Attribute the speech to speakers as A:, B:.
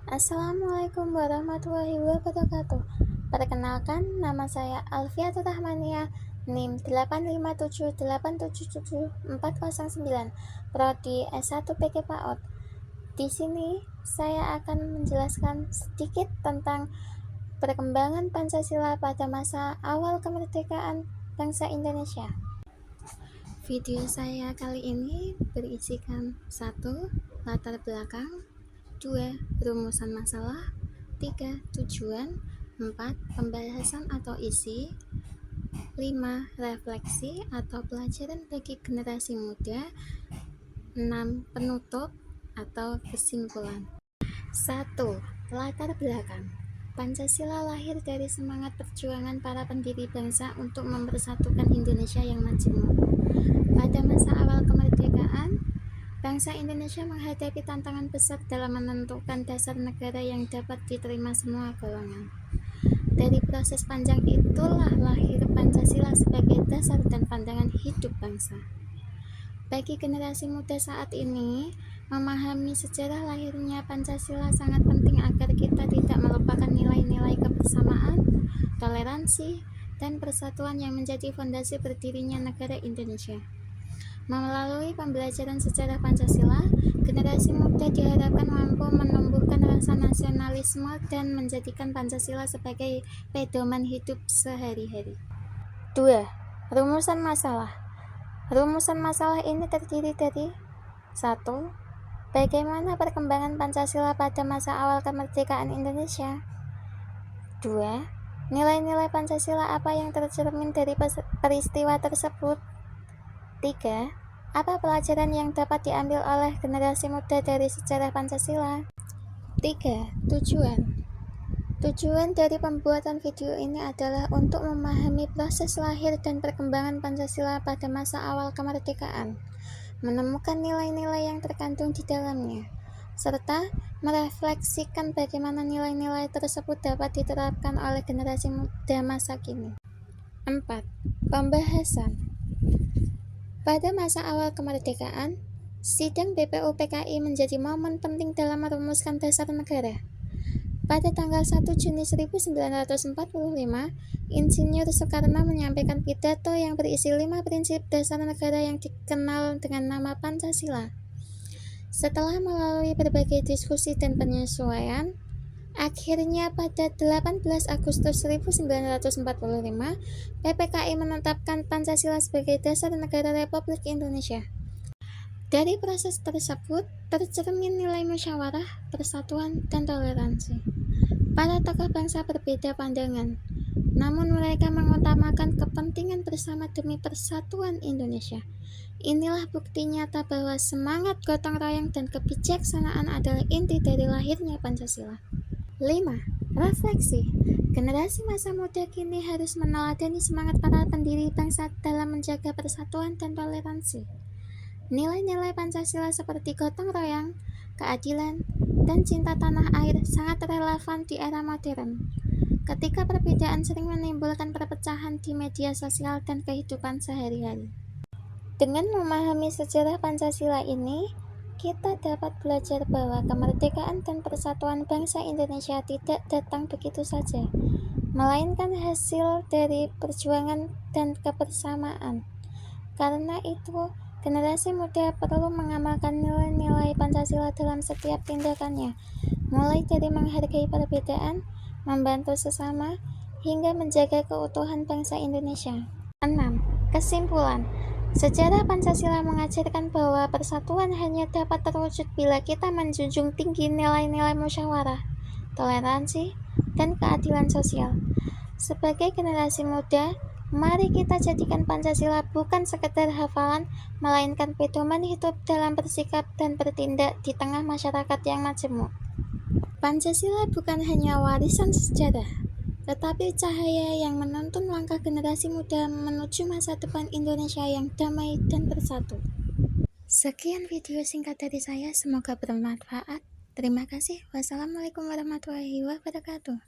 A: Assalamualaikum warahmatullahi wabarakatuh. Perkenalkan, nama saya Alfiatur Rahmania, NIM 857877409, Prodi S1 PG PAUD. Di sini saya akan menjelaskan sedikit tentang perkembangan Pancasila pada masa awal kemerdekaan bangsa Indonesia. Video saya kali ini berisikan 1. Latar belakang, 2. Rumusan masalah, 3. Tujuan, 4. Pembahasan atau isi, 5. Refleksi atau pelajaran bagi generasi muda, 6. Penutup atau kesimpulan. 1. Latar belakang. Pancasila lahir dari semangat perjuangan para pendiri bangsa untuk mempersatukan Indonesia yang majemuk. Pada masa awal kemerdekaan, bangsa Indonesia menghadapi tantangan besar dalam menentukan dasar negara yang dapat diterima semua golongan. Dari proses panjang itulah lahir Pancasila sebagai dasar dan pandangan hidup bangsa. Bagi generasi muda saat ini, memahami sejarah lahirnya Pancasila sangat penting agar kita tidak melupakan nilai-nilai kebersamaan, toleransi, dan persatuan yang menjadi fondasi berdirinya negara Indonesia. Melalui pembelajaran sejarah Pancasila, generasi muda diharapkan mampu menumbuhkan rasa nasionalisme dan menjadikan Pancasila sebagai pedoman hidup sehari-hari. 2. Rumusan masalah. Rumusan masalah ini terdiri dari 1. Bagaimana perkembangan Pancasila pada masa awal kemerdekaan Indonesia? 2. Nilai-nilai Pancasila apa yang tercermin dari peristiwa tersebut? 3. Apa pelajaran yang dapat diambil oleh generasi muda dari sejarah Pancasila? 3. Tujuan. Tujuan dari pembuatan video ini adalah untuk memahami proses lahir dan perkembangan Pancasila pada masa awal kemerdekaan, menemukan nilai-nilai yang terkandung di dalamnya, serta merefleksikan bagaimana nilai-nilai tersebut dapat diterapkan oleh generasi muda masa kini. 4. Pembahasan. Pada masa awal kemerdekaan, sidang BPUPKI menjadi momen penting dalam merumuskan dasar negara. Pada tanggal 1 Juni 1945, Insinyur Soekarno menyampaikan pidato yang berisi 5 prinsip dasar negara yang dikenal dengan nama Pancasila. Setelah melalui berbagai diskusi dan penyesuaian, akhirnya pada 18 Agustus 1945, PPKI menetapkan Pancasila sebagai dasar negara Republik Indonesia. Dari proses tersebut, tercermin nilai musyawarah, persatuan, dan toleransi. Para tokoh bangsa berbeda pandangan, namun mereka mengutamakan kepentingan bersama demi persatuan Indonesia. Inilah bukti nyata bahwa semangat gotong royong dan kebijaksanaan adalah inti dari lahirnya Pancasila. 5. Refleksi. Generasi masa muda kini harus meneladani semangat para pendiri bangsa dalam menjaga persatuan dan toleransi. Nilai-nilai Pancasila seperti gotong royong, keadilan, dan cinta tanah air sangat relevan di era modern, ketika perbedaan sering menimbulkan perpecahan di media sosial dan kehidupan sehari-hari. Dengan memahami sejarah Pancasila ini, kita dapat belajar bahwa kemerdekaan dan persatuan bangsa Indonesia tidak datang begitu saja, melainkan hasil dari perjuangan dan kebersamaan. Karena itu, generasi muda perlu mengamalkan nilai-nilai Pancasila dalam setiap tindakannya, mulai dari menghargai perbedaan, membantu sesama, hingga menjaga keutuhan bangsa Indonesia. 6. Kesimpulan. Sejarah Pancasila mengajarkan bahwa persatuan hanya dapat terwujud bila kita menjunjung tinggi nilai-nilai musyawarah, toleransi, dan keadilan sosial. Sebagai generasi muda, mari kita jadikan Pancasila bukan sekedar hafalan, melainkan pedoman hidup dalam bersikap dan bertindak di tengah masyarakat yang majemuk. Pancasila bukan hanya warisan sejarah, tetapi cahaya yang menuntun langkah generasi muda menuju masa depan Indonesia yang damai dan bersatu. Sekian video singkat dari saya, semoga bermanfaat. Terima kasih. Wassalamualaikum warahmatullahi wabarakatuh.